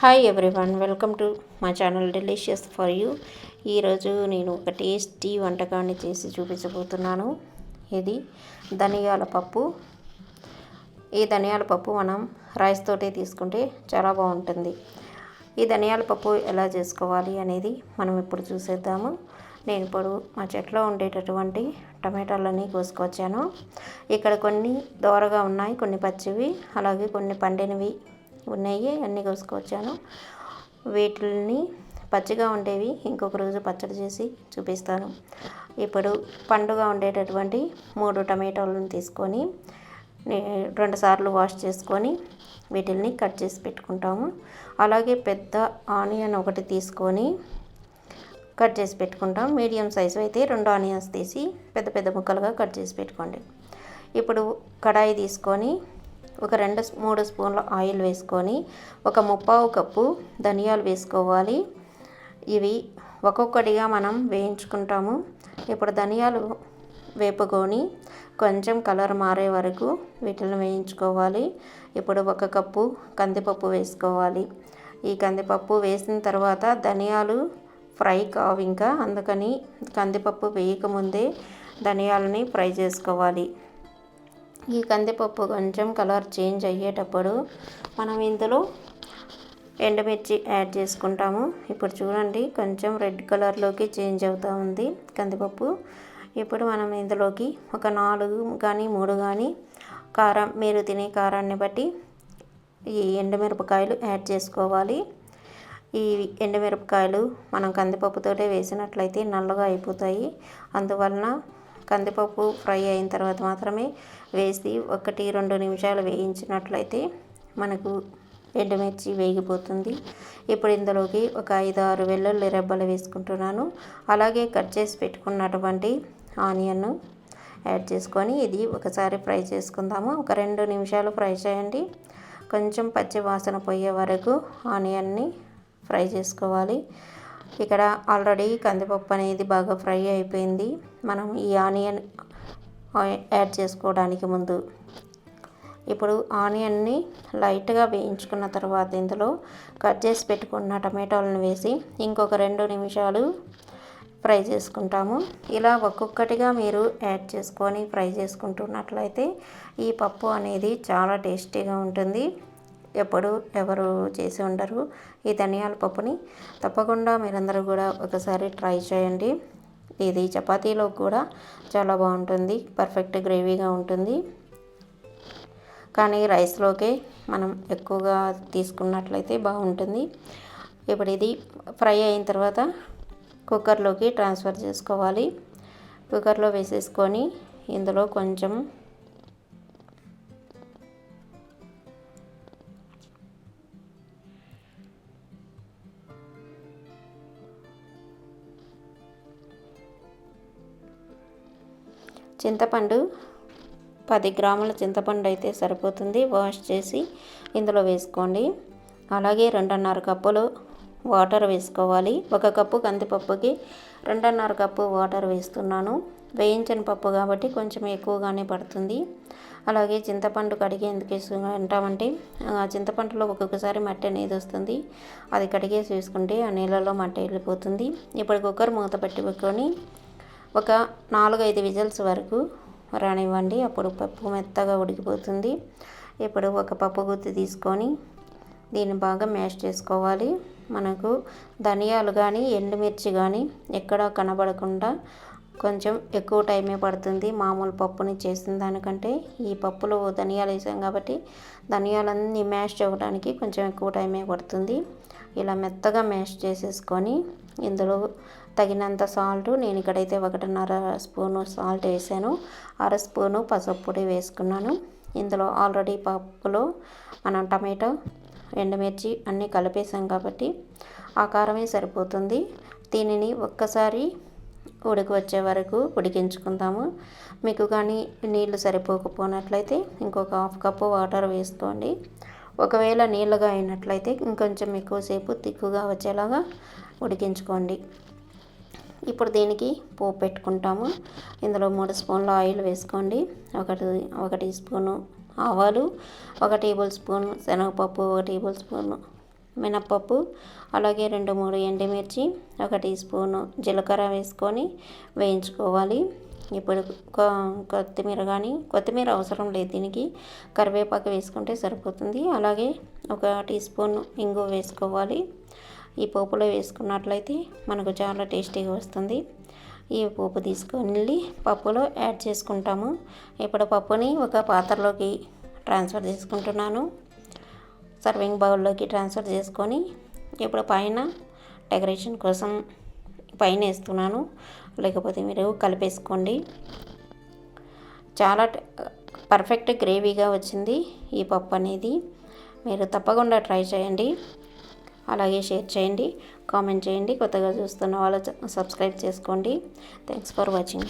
Hi everyone, welcome to మా channel delicious for you. ఈరోజు నేను ఒక టేస్టీ వంటకాన్ని చేసి చూపించబోతున్నాను. ఇది ధనియాల పప్పు. ఈ ధనియాల పప్పు మనం రైస్ తోటే తీసుకుంటే చాలా బాగుంటుంది. ఈ ధనియాల పప్పు ఎలా చేసుకోవాలి అనేది మనం ఇప్పుడు చూసేద్దాము. నేను ఇప్పుడు మా చెట్లో ఉండేటటువంటి టమాటాలన్నీ కోసుకొచ్చాను. ఇక్కడ కొన్ని దోరగా ఉన్నాయి, కొన్ని పచ్చివి, అలాగే కొన్ని పండినవి ఉన్నాయి. అన్నీ కోసుకొచ్చాను. వీటిని పచ్చిగా ఉండేవి ఇంకొక రోజు పచ్చడి చేసి చూపిస్తాను. ఇప్పుడు పండుగ ఉండేటటువంటి 3 టమాటాలను తీసుకొని 2 సార్లు వాష్ చేసుకొని వీటిని కట్ చేసి పెట్టుకుంటాము. అలాగే పెద్ద ఆనియన్ ఒకటి తీసుకొని కట్ చేసి పెట్టుకుంటాం. మీడియం సైజు అయితే 2 ఆనియన్స్ తీసి పెద్ద పెద్ద ముక్కలుగా కట్ చేసి పెట్టుకోండి. ఇప్పుడు కడాయి తీసుకొని ఒక 2-3 స్పూన్ల ఆయిల్ వేసుకొని ఒక 1/4 కప్పు ధనియాలు వేసుకోవాలి. ఇవి ఒక్కొక్కటిగా మనం వేయించుకుంటాము. ఇప్పుడు ధనియాలు వేపుకొని కొంచెం కలర్ మారే వరకు వీటిని వేయించుకోవాలి. ఇప్పుడు 1 కప్పు కందిపప్పు వేసుకోవాలి. ఈ కందిపప్పు వేసిన తర్వాత ధనియాలు ఫ్రై కావు ఇంకా, అందుకని కందిపప్పు వేయకముందే ధనియాలని ఫ్రై చేసుకోవాలి. ఈ కందిపప్పు కొంచెం కలర్ చేంజ్ అయ్యేటప్పుడు మనం ఇందులో ఎండుమిర్చి యాడ్ చేసుకుంటాము. ఇప్పుడు చూడండి, కొంచెం రెడ్ కలర్లోకి చేంజ్ అవుతూ ఉంది కందిపప్పు. ఇప్పుడు మనం ఇందులోకి ఒక 4 కానీ 3 కానీ కారం, మీరు తినే కారాన్ని బట్టి ఈ ఎండుమిరపకాయలు యాడ్ చేసుకోవాలి. ఈ ఎండుమిరపకాయలు మనం కందిపప్పుతోటే వేసినట్లయితే నల్లగా అయిపోతాయి. అందువలన కందిపప్పు ఫ్రై అయిన తర్వాత మాత్రమే వేసి 1-2 నిమిషాలు వేయించినట్లయితే మనకు ఎండుమిర్చి వేగిపోతుంది. ఇప్పుడు ఇందులోకి ఒక 5-6 వెల్లుల్లి రెబ్బలు వేసుకుంటున్నాను. అలాగే కట్ చేసి పెట్టుకున్నటువంటి ఆనియన్ యాడ్ చేసుకొని ఇది ఒకసారి ఫ్రై చేసుకుందాము. ఒక 2 నిమిషాలు ఫ్రై చేయండి. కొంచెం పచ్చి వాసన పోయే వరకు ఆనియన్ని ఫ్రై చేసుకోవాలి. ఇక్కడ ఆల్రెడీ కందిపప్పు అనేది బాగా ఫ్రై అయిపోయింది. మనం ఈ ఆనియన్ యాడ్ చేసుకోవడానికి ముందు ఇప్పుడు ఆనియన్ని లైట్గా వేయించుకున్న తర్వాత ఇందులో కట్ చేసి పెట్టుకున్న టమాటాలను వేసి ఇంకొక 2 నిమిషాలు ఫ్రై చేసుకుంటాము. ఇలా ఒక్కొక్కటిగా మీరు యాడ్ చేసుకొని ఫ్రై చేసుకుంటున్నట్లయితే ఈ పప్పు అనేది చాలా టేస్టీగా ఉంటుంది. ఎవరు చేసి ఉండరు ఈ ధనియాల పప్పుని. తప్పకుండా మీరందరూ కూడా ఒకసారి ట్రై చేయండి. ఇది చపాతీలో కూడా చాలా బాగుంటుంది, పర్ఫెక్ట్ గ్రేవీగా ఉంటుంది. కానీ రైస్లోకే మనం ఎక్కువగా తీసుకున్నట్లయితే బాగుంటుంది. ఇప్పుడు ఇది ఫ్రై అయిన తర్వాత కుక్కర్లోకి ట్రాన్స్ఫర్ చేసుకోవాలి. కుక్కర్లో వేసేసుకొని ఇందులో కొంచెం చింతపండు, 10 గ్రాముల చింతపండు అయితే సరిపోతుంది. వాష్ చేసి ఇందులో వేసుకోండి. అలాగే 2.5 కప్పులు వాటర్ వేసుకోవాలి. 1 కప్పు కందిపప్పుకి 2.5 కప్పు వాటర్ వేస్తున్నాను. వేయించిన పప్పు కాబట్టి కొంచెం ఎక్కువగానే పడుతుంది. అలాగే చింతపండు కడిగి ఎందుకు వేసుకుంటామంటే చింతపండులో ఒక్కొక్కసారి మట్టి అనేది వస్తుంది. అది కడిగేసి వేసుకుంటే ఆ నీళ్ళలో మట్టి వెళ్ళిపోతుంది. ఇప్పుడు కుక్కర్ మూత పెట్టుకొని ఒక 4-5 విజిల్స్ వరకు రానివ్వండి. అప్పుడు పప్పు మెత్తగా ఉడికిపోతుంది. ఇప్పుడు ఒక పప్పు గుత్తి తీసుకొని దీన్ని బాగా మ్యాష్ చేసుకోవాలి. మనకు ధనియాలు కానీ ఎండుమిర్చి కానీ ఎక్కడా కనబడకుండా కొంచెం ఎక్కువ టైమే పడుతుంది మామూలు పప్పుని చేసిన దానికంటే. ఈ పప్పులో ధనియాలు వేసాం కాబట్టి ధనియాలన్నీ మ్యాష్ అవ్వడానికి కొంచెం ఎక్కువ టైమే పడుతుంది. ఇలా మెత్తగా మ్యాష్ చేసేసుకొని ఇందులో తగినంత సాల్ట్, నేను ఇక్కడైతే 1.5 స్పూను సాల్ట్ వేసాను. 1/2 స్పూను పసుపు పొడి వేసుకున్నాను. ఇందులో ఆల్రెడీ పప్పులో మనం టమాటో, ఎండుమిర్చి అన్నీ కలిపేసాం కాబట్టి ఆ కారమే సరిపోతుంది. దీనిని ఒక్కసారి ఉడికి వచ్చే వరకు ఉడికించుకుందాము. మీకు కానీ నీళ్లు సరిపోకపోయినట్లయితే ఇంకొక 1/2 కప్పు వాటర్ వేసుకోండి. ఒకవేళ నీళ్ళగా అయినట్లయితే ఇంకొంచెం ఎక్కువసేపు తిక్కుగా వచ్చేలాగా ఉడికించుకోండి. ఇప్పుడు దీనికి పోపు పెట్టుకుంటాము. ఇందులో 3 స్పూన్ల ఆయిల్ వేసుకోండి. 1 టీ స్పూను ఆవాలు, 1 టేబుల్ స్పూన్ శనగపప్పు, 1 టేబుల్ స్పూన్ మినప్పప్పు, అలాగే 2-3 ఎండుమిర్చి, 1 టీ స్పూను జీలకర్ర వేసుకొని వేయించుకోవాలి. ఇప్పుడు కొత్తిమీర అవసరం లేదు దీనికి, కరివేపాకు వేసుకుంటే సరిపోతుంది. అలాగే 1 టీ స్పూన్ ఇంగువ వేసుకోవాలి. ఈ పోపులో వేసుకున్నట్లయితే మనకు చాలా టేస్టీగా వస్తుంది. ఈ పోపు తీసుకొని పప్పులో యాడ్ చేసుకుంటాము. ఇప్పుడు పప్పుని ఒక పాత్రలోకి ట్రాన్స్ఫర్ చేసుకుంటున్నాను. సర్వింగ్ బౌల్లోకి ట్రాన్స్ఫర్ చేసుకొని ఇప్పుడు పైన డెకరేషన్ కోసం పైన వేస్తున్నాను, లేకపోతే మీరు కలిపేసుకోండి. చాలా పర్ఫెక్ట్ గ్రేవీగా వచ్చింది ఈ పప్పు అనేది. మీరు తప్పకుండా ట్రై చేయండి. అలాగే షేర్ చేయండి, కామెంట్ చేయండి. కొత్తగా చూస్తున్న వాళ్ళు సబ్స్క్రైబ్ చేసుకోండి. Thanks for watching.